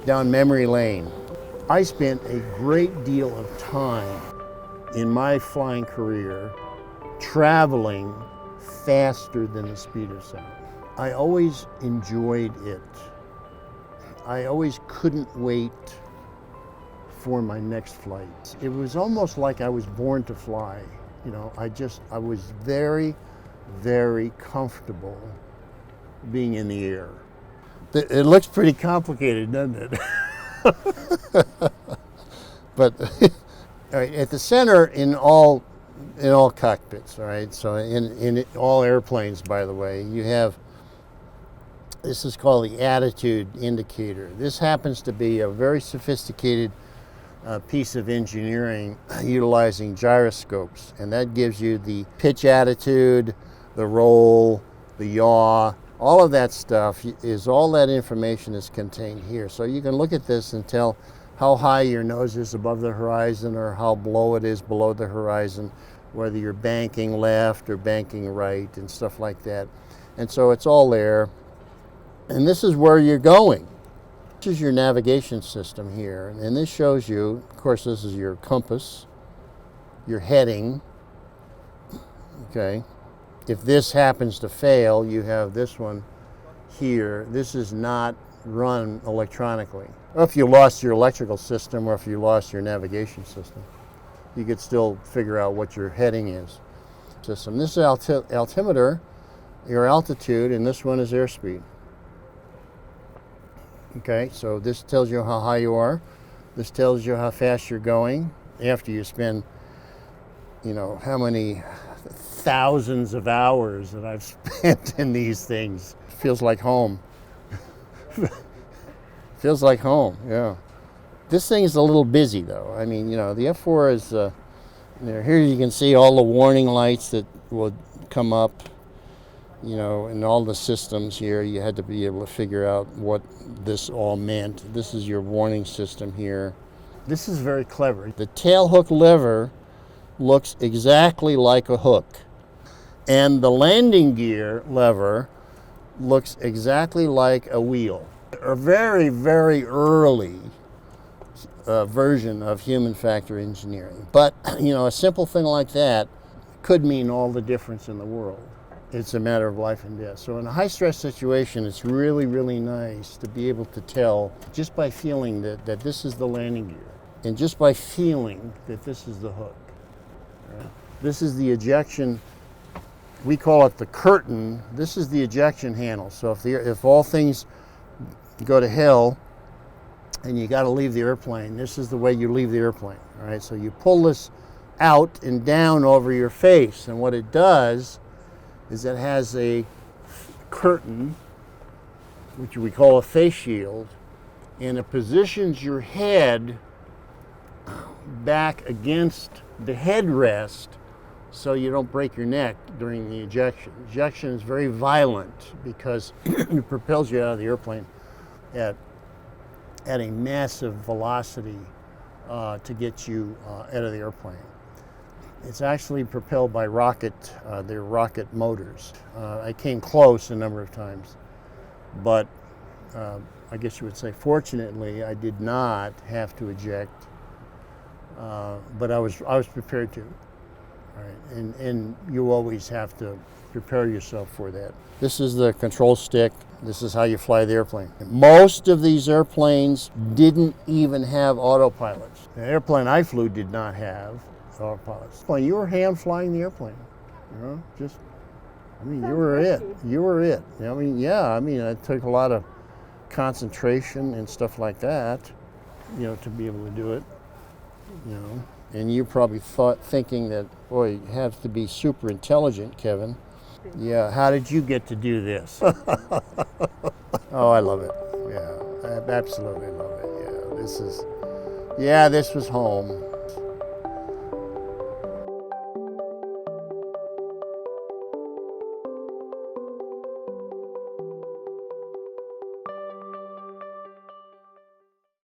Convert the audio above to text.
Down memory lane. I spent a great deal of time in my flying career traveling faster than the speed of sound. I always enjoyed it. I always couldn't wait for my next flight. It was almost like I was born to fly. You know, I was very, very comfortable being in the air. It looks pretty complicated, doesn't it? But all right, at the center in all cockpits, all right, so in all airplanes, by the way, you have, this is called the attitude indicator. This happens to be a very sophisticated piece of engineering utilizing gyroscopes, and that gives you the pitch attitude, the roll, the yaw, all of that stuff all that information is contained here. So you can look at this and tell how high your nose is above the horizon or how low it is below the horizon, whether you're banking left or banking right and stuff like that. And so it's all there. And this is where you're going. This is your navigation system here. And this shows you, of course, this is your compass, your heading, okay? If this happens to fail, you have this one here. This is not run electronically. Or if you lost your electrical system or if you lost your navigation system, you could still figure out what your heading is. This is altimeter, your altitude, and this one is airspeed. Okay, so this tells you how high you are. This tells you how fast you're going after you spend, you know, how many thousands of hours that I've spent in these things. Feels like home. Feels like home, yeah. This thing is a little busy though. I mean, you know, the F4 is, here you can see all the warning lights that will come up, you know, in all the systems here. You had to be able to figure out what this all meant. This is your warning system here. This is very clever. The tail hook lever looks exactly like a hook. And the landing gear lever looks exactly like a wheel. A very, very early version of human factor engineering. But, you know, a simple thing like that could mean all the difference in the world. It's a matter of life and death. So in a high stress situation, it's really, really nice to be able to tell just by feeling that this is the landing gear and just by feeling that this is the hook. Right? This is the ejection. We call it the curtain. This is the ejection handle. So if all things go to hell and you got to leave the airplane, this is the way you leave the airplane. All right. So you pull this out and down over your face, and what it does is it has a curtain, which we call a face shield, and it positions your head back against the headrest so you don't break your neck during the ejection. Ejection is very violent because it propels you out of the airplane at a massive velocity to get you out of the airplane. It's actually propelled by they're rocket motors. I came close a number of times, but I guess you would say fortunately I did not have to eject, but I was prepared to. Right? And you always have to prepare yourself for that. This is the control stick. This is how you fly the airplane. Most of these airplanes didn't even have autopilots. The airplane I flew did not have autopilots. Well, you were hand flying the airplane. You know, you were it. You were it. I mean, it took a lot of concentration and stuff like that, you know, to be able to do it, you know. And you probably thinking that, boy, you have to be super intelligent, Kevin. Yeah, how did you get to do this? Oh, I love it. Yeah, I absolutely love it. Yeah, this was home.